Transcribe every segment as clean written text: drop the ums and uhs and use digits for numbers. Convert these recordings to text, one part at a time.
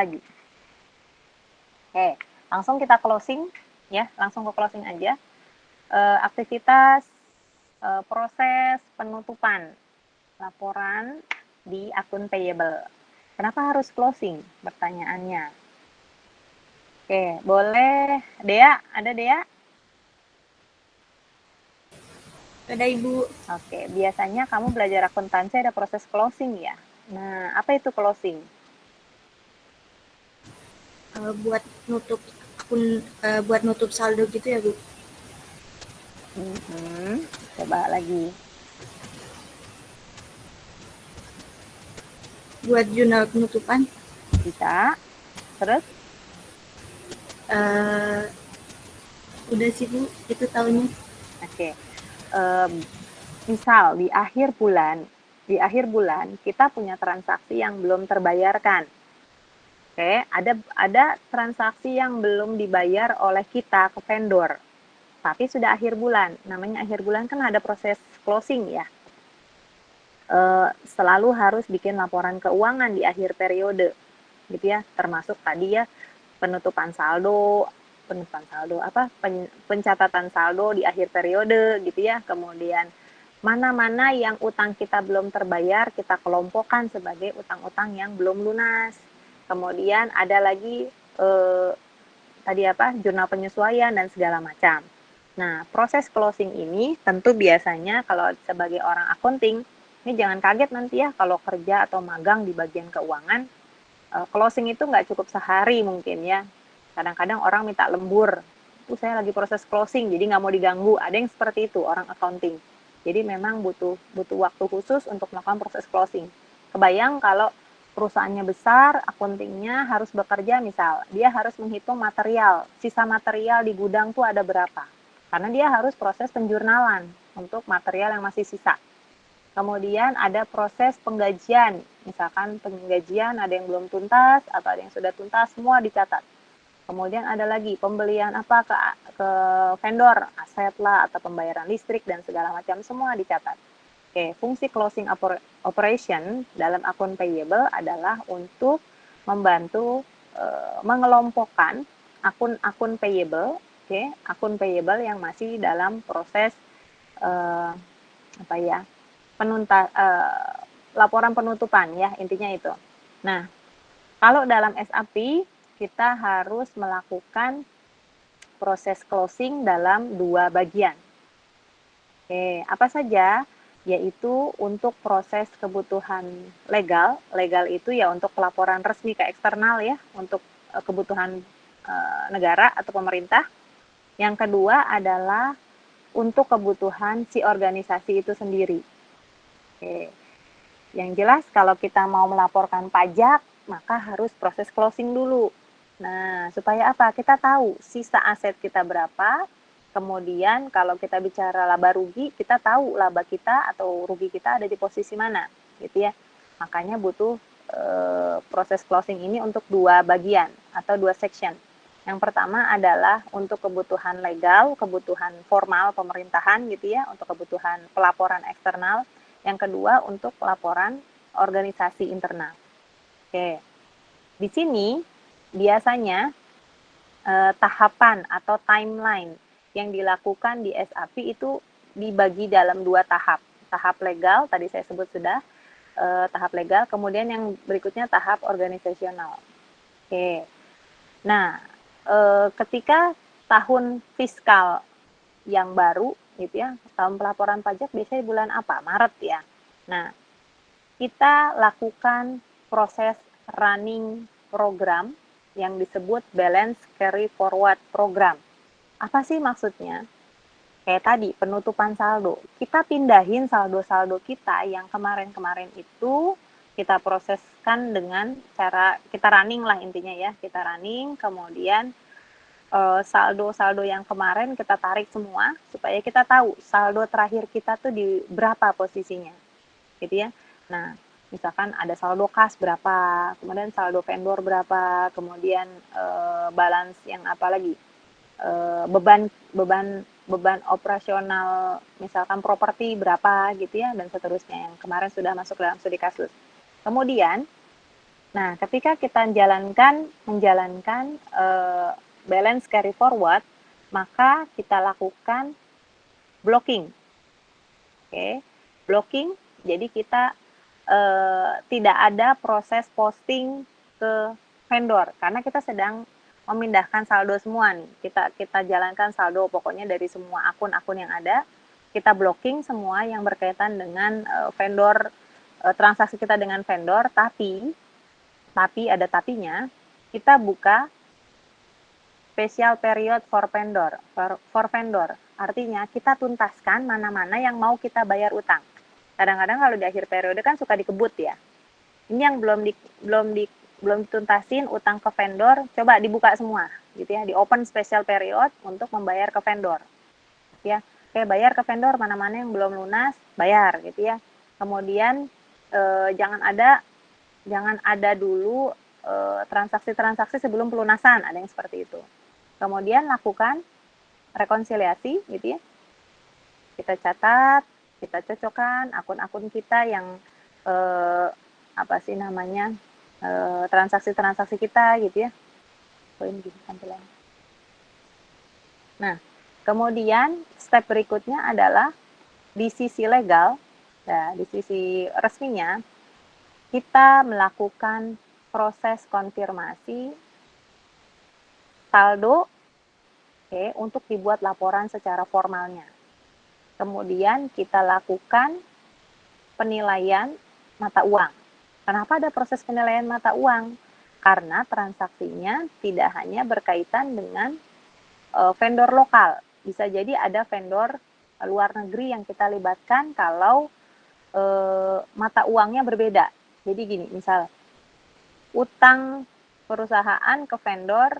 lagi. Oke, langsung kita closing ya, langsung ke closing aja. Aktivitas proses penutupan laporan di akun payable. Kenapa harus closing? Pertanyaannya. Oke, boleh Dea? Ada Dea? Ada Ibu. Oke, biasanya kamu belajar akuntansi ada proses closing ya. Nah, apa itu closing? Buat nutup akun, buat nutup saldo gitu ya Bu. Coba lagi. Buat jurnal penutupan. Bisa. Terus? Udah sih Bu, itu tahunya. Oke. Misal di akhir bulan kita punya transaksi yang belum terbayarkan. Oke, ada transaksi yang belum dibayar oleh kita ke vendor, tapi sudah akhir bulan. Namanya akhir bulan kan ada proses closing ya. Selalu harus bikin laporan keuangan di akhir periode, gitu ya. Termasuk tadi ya pencatatan saldo di akhir periode, gitu ya. Kemudian mana-mana yang utang kita belum terbayar kita kelompokkan sebagai utang-utang yang belum lunas. Kemudian ada lagi jurnal penyesuaian dan segala macam. Nah, proses closing ini tentu biasanya kalau sebagai orang accounting, ini jangan kaget nanti ya kalau kerja atau magang di bagian keuangan, closing itu nggak cukup sehari mungkin ya. Kadang-kadang orang minta lembur, saya lagi proses closing jadi nggak mau diganggu. Ada yang seperti itu orang accounting. Jadi memang butuh waktu khusus untuk melakukan proses closing. Kebayang kalau perusahaannya besar, accountingnya harus bekerja, misal dia harus menghitung material, sisa material di gudang tuh ada berapa. Karena dia harus proses penjurnalan untuk material yang masih sisa. Kemudian ada proses penggajian, misalkan penggajian ada yang belum tuntas atau ada yang sudah tuntas, semua dicatat. Kemudian ada lagi pembelian ke vendor, aset lah atau pembayaran listrik dan segala macam, semua dicatat. Oke, fungsi closing operation dalam akun payable adalah untuk membantu mengelompokkan akun payable, akun payable yang masih dalam proses uh, laporan penutupan ya, intinya itu. Nah, kalau dalam SAP kita harus melakukan proses closing dalam 2 bagian. Oke, apa saja? Yaitu untuk proses kebutuhan legal itu ya untuk pelaporan resmi ke eksternal ya, untuk kebutuhan negara atau pemerintah. Yang kedua adalah untuk kebutuhan si organisasi itu sendiri. Oke. Yang jelas kalau kita mau melaporkan pajak, maka harus proses closing dulu. Nah, supaya apa? Kita tahu sisa aset kita berapa, kemudian kalau kita bicara laba rugi, kita tahu laba kita atau rugi kita ada di posisi mana, gitu ya. Makanya butuh proses closing ini untuk 2 bagian atau 2 section. Yang pertama adalah untuk kebutuhan legal, kebutuhan formal pemerintahan gitu ya, untuk kebutuhan pelaporan eksternal. Yang kedua untuk laporan organisasi internal. Oke, di sini biasanya tahapan atau timeline yang dilakukan di SAP itu dibagi dalam 2 tahap. Tahap legal, tadi saya sebut sudah, tahap legal, kemudian yang berikutnya tahap organisasional. Oke, nah ketika tahun fiskal yang baru gitu ya, tahun pelaporan pajak biasanya bulan apa? Maret ya. Nah, kita lakukan proses running program yang disebut balance carry forward program. Apa sih maksudnya? Kayak tadi, penutupan saldo. Kita pindahin saldo-saldo kita yang kemarin-kemarin itu kita proseskan dengan cara kita running lah intinya ya. Kita running, kemudian saldo-saldo yang kemarin kita tarik semua supaya kita tahu saldo terakhir kita tuh di berapa posisinya, gitu ya. Nah, misalkan ada saldo kas berapa, kemudian saldo vendor berapa, kemudian balance yang apa lagi, beban operasional, misalkan properti berapa gitu ya, dan seterusnya yang kemarin sudah masuk dalam studi kasus. Kemudian Nah, ketika kita menjalankan balance carry forward, maka kita lakukan blocking. Oke, blocking. Jadi kita tidak ada proses posting ke vendor karena kita sedang memindahkan saldo semua nih. Kita jalankan saldo pokoknya dari semua akun-akun yang ada, kita blocking semua yang berkaitan dengan vendor, transaksi kita dengan vendor, tapi ada tapinya, kita buka special period for vendor. Artinya kita tuntaskan mana-mana yang mau kita bayar utang. Kadang-kadang kalau di akhir periode kan suka dikebut ya. Ini yang belum dituntasin utang ke vendor, coba dibuka semua gitu ya, di open special period untuk membayar ke vendor. Ya, oke, bayar ke vendor mana-mana yang belum lunas, bayar gitu ya. Kemudian jangan ada dulu transaksi-transaksi sebelum pelunasan, ada yang seperti itu. Kemudian lakukan rekonsiliasi gitu ya. Kita catat, kita cocokkan akun-akun kita yang transaksi-transaksi kita gitu ya. Nah, kemudian step berikutnya adalah di sisi legal, ya, di sisi resminya kita melakukan proses konfirmasi saldo, untuk dibuat laporan secara formalnya. Kemudian kita lakukan penilaian mata uang. Kenapa ada proses penilaian mata uang? Karena transaksinya tidak hanya berkaitan dengan vendor lokal. Bisa jadi ada vendor luar negeri yang kita libatkan kalau mata uangnya berbeda. Jadi gini, misal utang perusahaan ke vendor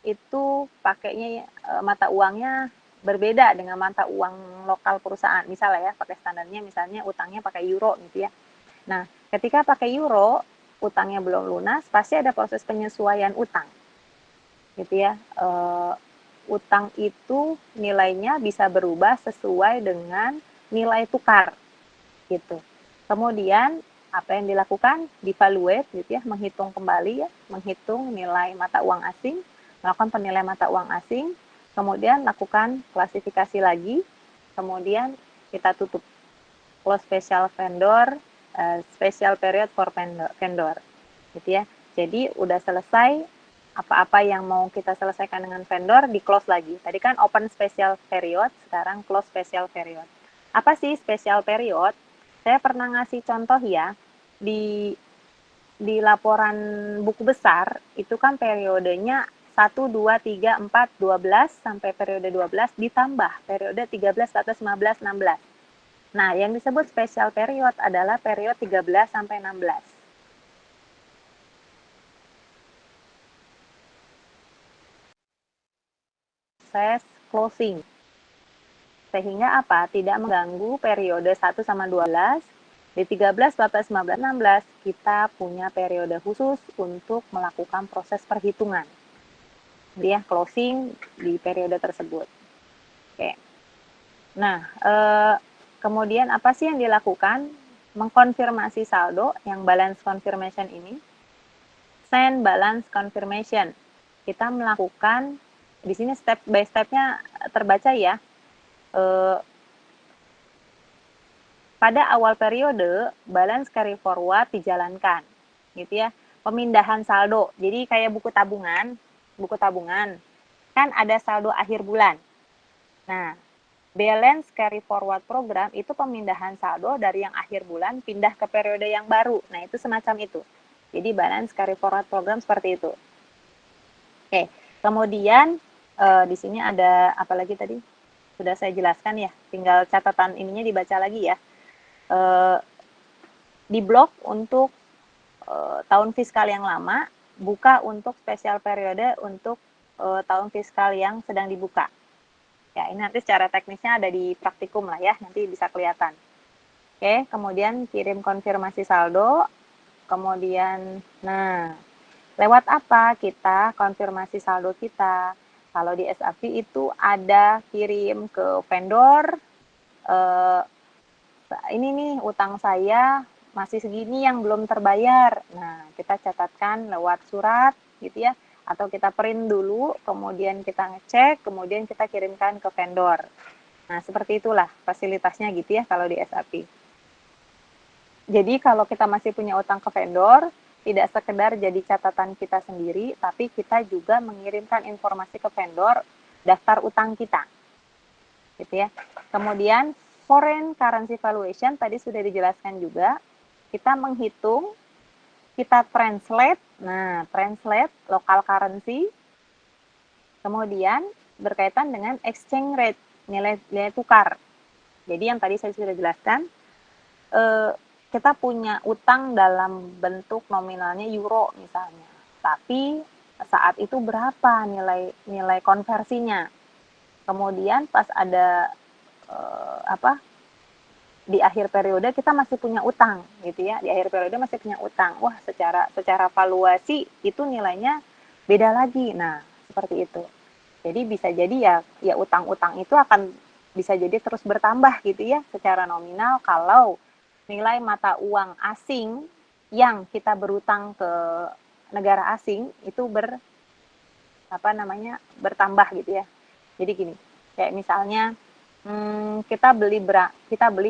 itu pakainya mata uangnya berbeda dengan mata uang lokal perusahaan. Misalnya ya, pakai standarnya misalnya utangnya pakai euro gitu ya. Nah, ketika pakai euro, utangnya belum lunas, pasti ada proses penyesuaian utang. Gitu ya. Utang itu nilainya bisa berubah sesuai dengan nilai tukar. Gitu. Kemudian apa yang dilakukan? Devaluate gitu ya, menghitung kembali ya, menghitung nilai mata uang asing, melakukan penilaian mata uang asing, kemudian lakukan klasifikasi lagi, kemudian kita tutup. Close special vendor, special period for vendor. Gitu ya. Jadi udah selesai apa-apa yang mau kita selesaikan dengan vendor di close lagi. Tadi kan open special period, sekarang close special period. Apa sih special period? Saya pernah ngasih contoh ya, di laporan buku besar itu kan periodenya 1, 2, 3, 4, 12 sampai periode 12 ditambah periode 13, 14, 15, 16. Nah, yang disebut special period adalah periode 13 sampai 16. Proses closing. Sehingga apa? Tidak mengganggu periode 1 sama 12. Di 13, 14, 15, 16 kita punya periode khusus untuk melakukan proses perhitungan. Dia closing di periode tersebut. Oke. Nah, kemudian apa sih yang dilakukan? Mengkonfirmasi saldo yang balance confirmation ini. Send balance confirmation. Kita melakukan di sini step by step-nya terbaca ya. Pada awal periode, balance carry forward dijalankan, gitu ya. Pemindahan saldo. Jadi kayak buku tabungan, kan ada saldo akhir bulan. Nah, balance carry forward program itu pemindahan saldo dari yang akhir bulan pindah ke periode yang baru. Nah, itu semacam itu. Jadi balance carry forward program seperti itu. Oke, kemudian di sini ada apa lagi tadi? Sudah saya jelaskan ya, tinggal catatan ininya dibaca lagi ya. Di blok untuk tahun fiskal yang lama, buka untuk spesial periode untuk tahun fiskal yang sedang dibuka. Ya, ini nanti secara teknisnya ada di praktikum lah ya, nanti bisa kelihatan. Oke, kemudian kirim konfirmasi saldo, kemudian, nah, lewat apa kita konfirmasi saldo kita? Kalau di SAP itu ada kirim ke vendor, ini nih utang saya masih segini yang belum terbayar. Nah, kita catatkan lewat surat gitu ya, atau kita print dulu, kemudian kita ngecek, kemudian kita kirimkan ke vendor. Nah, seperti itulah fasilitasnya gitu ya kalau di SAP. Jadi kalau kita masih punya utang ke vendor, tidak sekedar jadi catatan kita sendiri, tapi kita juga mengirimkan informasi ke vendor daftar utang kita. Gitu ya. Kemudian foreign currency valuation tadi sudah dijelaskan juga, kita menghitung, kita translate, nah translate local currency, kemudian berkaitan dengan exchange rate, nilai tukar. Jadi yang tadi saya sudah jelaskan, kita punya utang dalam bentuk nominalnya euro misalnya, tapi saat itu berapa nilai konversinya. Kemudian pas ada di akhir periode kita masih punya utang gitu ya, di akhir periode masih punya utang, wah secara valuasi itu nilainya beda lagi. Nah seperti itu, jadi bisa jadi ya utang-utang itu akan bisa jadi terus bertambah gitu ya secara nominal kalau nilai mata uang asing yang kita berutang ke negara asing itu bertambah gitu ya. Jadi gini, kayak misalnya kita beli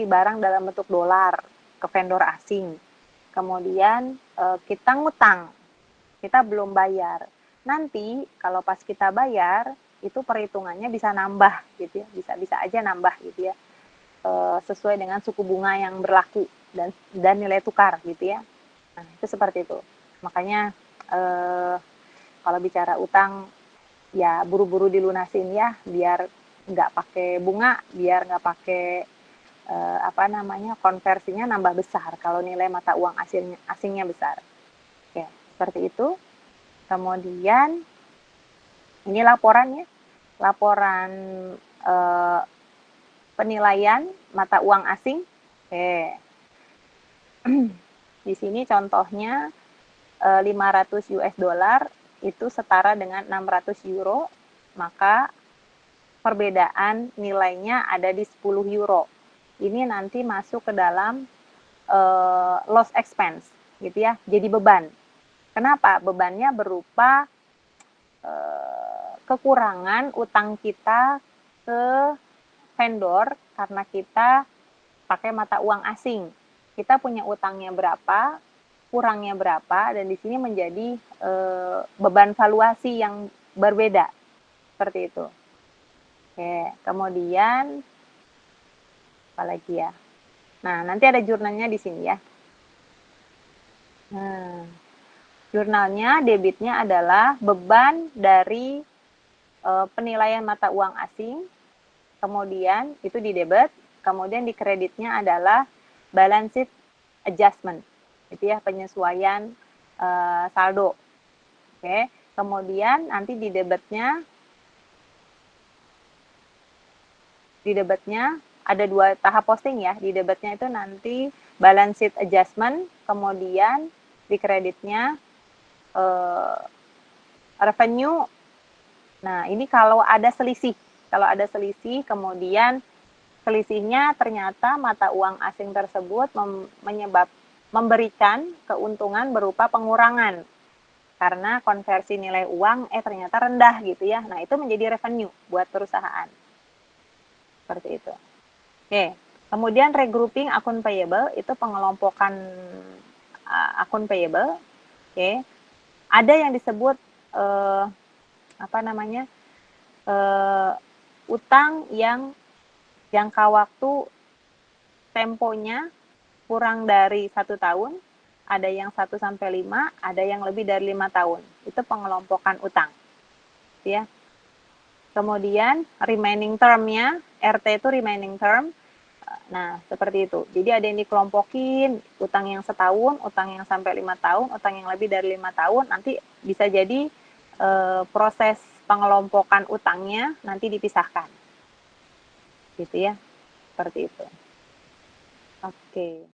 barang dalam bentuk dolar ke vendor asing, kemudian kita ngutang, kita belum bayar. Nanti kalau pas kita bayar itu perhitungannya bisa nambah gitu ya, bisa aja nambah gitu ya, sesuai dengan suku bunga yang berlaku dan nilai tukar gitu ya. Nah itu seperti itu. Makanya kalau bicara utang ya buru-buru dilunasin ya, biar nggak pakai bunga, biar nggak pakai konversinya nambah besar kalau nilai mata uang asingnya besar. Oke, seperti itu. Kemudian ini laporannya, laporan penilaian mata uang asing. Oke. Di sini contohnya 500 US dollar itu setara dengan 600 euro, maka perbedaan nilainya ada di 10 euro. Ini nanti masuk ke dalam loss expense gitu ya, jadi beban. Kenapa? Bebannya berupa kekurangan utang kita ke vendor karena kita pakai mata uang asing. Kita punya utangnya berapa, kurangnya berapa, dan di sini menjadi beban valuasi yang berbeda. Seperti itu. Oke, kemudian apa lagi ya? Nah, nanti ada jurnalnya di sini ya. Nah, jurnalnya debitnya adalah beban dari penilaian mata uang asing, kemudian itu di debit, kemudian di kreditnya adalah balance sheet adjustment, itu ya penyesuaian saldo. Oke, kemudian nanti di debitnya ada 2 tahap posting ya. Di debitnya itu nanti balance sheet adjustment, kemudian di kreditnya revenue. Nah, ini kalau ada selisih, kemudian selisihnya ternyata mata uang asing tersebut memberikan keuntungan berupa pengurangan karena konversi nilai uang ternyata rendah gitu ya. Nah, itu menjadi revenue buat perusahaan. Seperti itu. Oke, kemudian regrouping akun payable itu pengelompokan akun payable. Oke. Ada yang disebut utang yang jangka waktu temponya kurang dari 1 tahun, ada yang 1-5, ada yang lebih dari 5 tahun. Itu pengelompokan utang. Ya. Kemudian remaining term-nya, RT itu remaining term. Nah, seperti itu. Jadi ada yang dikelompokin, utang yang setahun, utang yang sampai 5 tahun, utang yang lebih dari 5 tahun, nanti bisa jadi proses pengelompokan utangnya nanti dipisahkan. Gitu ya. Seperti itu. Oke.